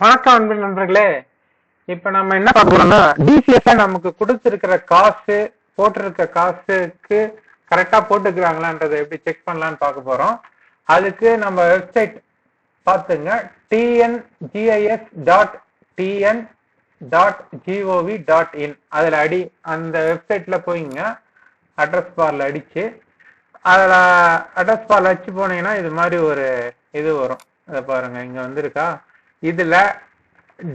வணக்கம் அன்பு நண்பர்களே. இப்ப நம்ம என்ன பார்க்க போறோம்னா, டிசிஎஸ் நமக்கு கொடுத்திருக்கிற காசு போட்டிருக்க காசுக்கு கரெக்டா போட்டுக்கிறாங்களான்றதை எப்படி செக் பண்ணலாம்னு பார்க்க போறோம். அதுக்கு நம்ம வெப்சைட் பார்த்துங்க, tngis.tn.gov.in. அதுல அந்த வெப்சைட்ல போயிங்க, அட்ரஸ் பார்ல அடிச்சு அதுல அட்ரஸ் பார்ல அடிச்சு போனீங்கன்னா இது மாதிரி ஒரு இது வரும். அதை பாருங்க, இங்க வந்திருக்கா. இதுல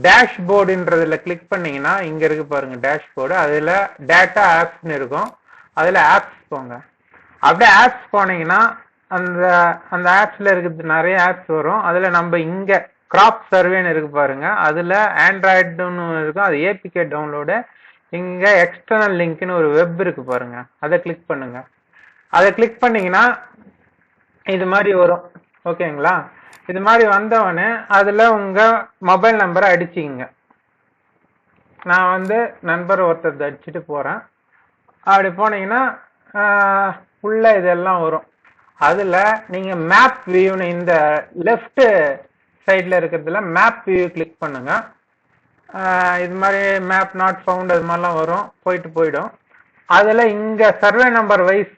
டேஷ்போர்டுன்றதுல கிளிக் பண்ணீங்கன்னா இங்க இருக்கு பாருங்க டேஷ்போர்டு. அதுல டேட்டா ஆப்ஸ்ன்னு இருக்கும். அதுல ஆப்ஸ் போங்க. அப்படியே ஆப்ஸ் போனீங்கன்னா அந்த அந்த ஆப்ஸ்ல இருக்கிறது நிறைய ஆப்ஸ் வரும். அதுல நம்ம இங்க கிராப் சர்வேன்னு இருக்கு பாருங்க. அதுல ஆண்ட்ராய்டுன்னு இருக்கும், அது ஏபிகே டவுன்லோடு. இங்க எக்ஸ்டர்னல் லிங்க்னு ஒரு வெப் இருக்கு பாருங்க, அதை கிளிக் பண்ணுங்க. அதை கிளிக் பண்ணீங்கன்னா இது மாதிரி வரும். ஓகேங்களா? இது மாதிரி வந்தவொடனே அதுல உங்க மொபைல் நம்பரை அடிச்சிங்க. நான் நண்பர் ஒருத்தர் அடிச்சுட்டு போறேன். அப்படி போனீங்கன்னா உள்ள இதெல்லாம் வரும். அதுல நீங்க மேப் வியூன்னு இந்த லெஃப்ட் சைட்ல இருக்கிறதுல மேப் வியூ கிளிக் பண்ணுங்க. இது மாதிரி மேப் நாட் ஃபவுண்ட் அது மாதிரிலாம் வரும், போயிடும். அதுல இங்க சர்வே நம்பர் வைஸ்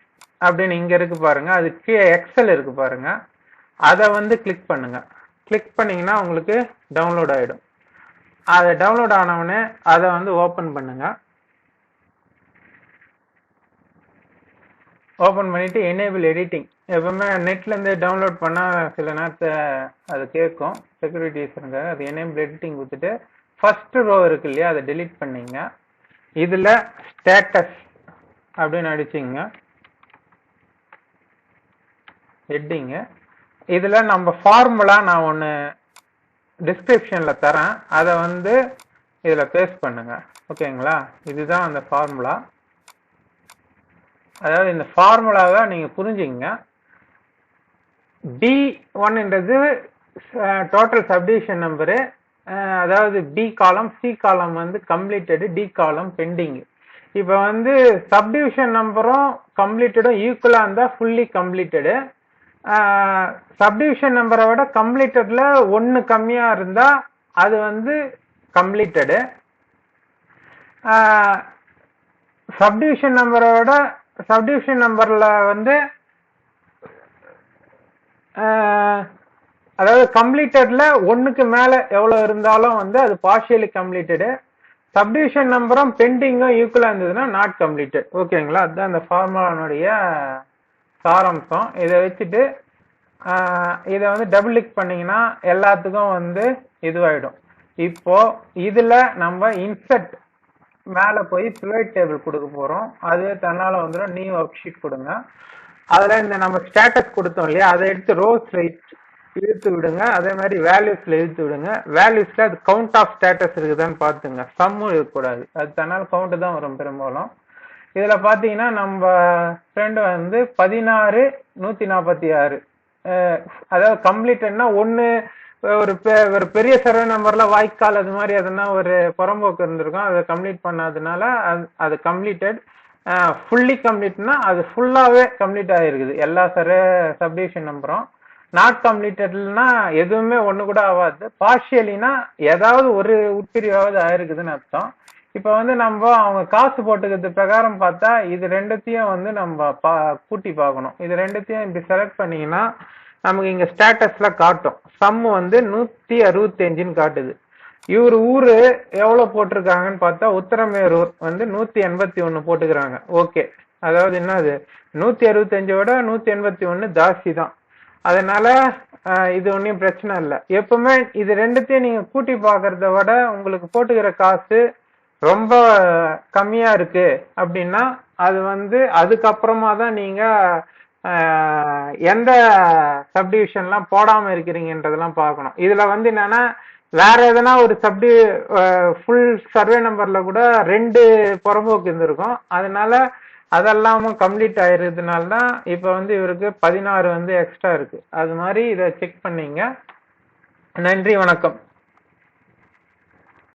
அப்படின்னு இங்க இருக்கு பாருங்க, அது கீழே எக்ஸல் இருக்கு பாருங்க. அதை கிளிக் பண்ணுங்க. கிளிக் பண்ணீங்கன்னா உங்களுக்கு டவுன்லோட் ஆயிடும். அதை டவுன்லோட் ஆனவுடனே அதை ஓபன் பண்ணுங்க. ஓபன் பண்ணிட்டு எனேபிள் எடிட்டிங். எப்பவுமே நெட்ல இருந்து டவுன்லோட் பண்ணா சில நேரத்தை அது கேட்கும், செக்யூரிட்டிஸ் இருங்க. அது எனேபிள் எடிட்டிங் கொடுத்துட்டு ஃபர்ஸ்ட் ரோ இருக்கு இல்லையா, அதை டெலீட் பண்ணீங்க. இதுல ஸ்டேட்டஸ் அப்படின்னு அடிச்சிங்க, ஹெட்டிங். இதுல நம்ம ஃபார்முலா நான் ஒன்னு டிஸ்கிரிப்ஷன்ல தரேன், அதை இதுல பேஸ்ட் பண்ணுங்க. ஓகேங்களா? இதுதான் அந்த ஃபார்முலா. அதாவது இந்த ஃபார்முலாவை நீங்க புரிஞ்சுங்க. D1ன்றது டோட்டல் சப்டிவிஷன் நம்பரு, அதாவது பி காலம், சி காலம் கம்ப்ளீட்டடு, டி காலம் பெண்டிங். இப்ப சப்டிவிஷன் நம்பரும் கம்ப்ளீட்டடும் ஈக்குவலா இருந்தா ஃபுல்லி கம்ப்ளீட்டடு. சப்டிவிஷன் நம்பரை விட கம்ப்ளீட்டட்ல ஒன்னு கம்மியா இருந்தா அது கம்ப்ளீட்டடு. சப்டிவிஷன் நம்பரோட சப்டிவிஷன் நம்பர்ல அதாவது கம்ப்ளீட்டட்ல ஒன்னுக்கு மேல எவ்வளவு இருந்தாலும் அது பார்ஷியலி கம்ப்ளீட்டடு. சப்டிவிஷன் நம்பரும் பெண்டிங்கும் ஈக்குவலா இருந்ததுன்னா நாட் கம்ப்ளீட்டட். ஓகேங்களா? அதுதான் அந்த ஃபார்முலானுடைய சாராம்சம். இதை வச்சுட்டு இதை டபுள் கிளிக் பண்ணீங்கன்னா எல்லாத்துக்கும் இதுவாயிடும். இப்போ இதுல நம்ம இன்சர்ட் மேல போய் பிவைட் டேபிள் கொடுக்க போறோம். அது தன்னால வந்துடும். நியூ ஒர்க் ஷீட் கொடுங்க. அதுல இந்த நம்ம ஸ்டேட்டஸ் கொடுத்தோம் இல்லையா, அதை எடுத்து ரோஸ் இழுத்து விடுங்க. அதே மாதிரி வேல்யூஸ்ல இழுத்து விடுங்க. வேல்யூஸ்ல அது கவுண்ட் ஆஃப் ஸ்டேட்டஸ் இருக்குதான்னு பாத்துங்க, சம்மும் இருக்கக்கூடாது. அது தன்னால கவுண்ட் தான் வரும் பெரும்பாலும். இதுல பாத்தீங்கன்னா நம்ம ஃப்ரெண்ட் 16,146, அதாவது கம்ப்ளீட்னா ஒன்னு ஒரு பெரிய சர்வே நம்பர்ல வாய்க்கால் அது மாதிரி எதனா ஒரு புறம்போக்கு இருந்திருக்கும், அதை கம்ப்ளீட் பண்ணாதனால அது கம்ப்ளீட்டட். ஃபுல்லி கம்ப்ளீட்னா அது ஃபுல்லாவே கம்ப்ளீட் ஆயிருக்குது எல்லா சப்டிவிஷன் நம்பரும். நாட் கம்ப்ளீட்டட்னா எதுவுமே ஒண்ணு கூட ஆகாது. பார்ஷியலினா ஏதாவது ஒரு உட்பிரிவாவது ஆயிருக்குதுன்னு அர்த்தம். இப்ப நம்ம அவங்க காசு போட்டுக்கிறது பிரகாரம் பார்த்தா இது ரெண்டுத்தையும் நம்ம கூட்டி பார்க்கணும். இது ரெண்டுத்தையும் இப்படி செலக்ட் பண்ணீங்கன்னா நமக்கு இங்க ஸ்டேட்டஸ்ல காட்டும். சம் 165ன்னு காட்டுது. இவரு ஊரு எவ்வளவு போட்டிருக்காங்கன்னு பார்த்தா உத்தரமேரூர் 181 போட்டுக்கிறாங்க. ஓகே, அதாவது என்னது 165 181 ஜாஸ்தி தான். அதனால இது ஒன்னும் பிரச்சனை இல்லை. எப்பவுமே இது ரெண்டுத்தையும் நீங்க கூட்டி பாக்குறத விட உங்களுக்கு போட்டுக்கிற காசு ரொம்ப கம்மியா இருக்கு அப்படின்னா அது அதுக்கப்புறமா தான் நீங்க எந்த சப்டிவிஷன்லாம் போடாம இருக்கிறீங்கன்றதெல்லாம் பார்க்கணும். இதுல என்னன்னா வேற எதனா ஒரு ஃபுல் சர்வே நம்பர்ல கூட 2 புறம்போக்கு இருந்திருக்கும். அதனால அதெல்லாமும் கம்ப்ளீட் ஆயிருக்கிறதுனால தான் இப்ப இவருக்கு 16 எக்ஸ்ட்ரா இருக்கு. அது மாதிரி இதை செக் பண்ணீங்க. நன்றி, வணக்கம்.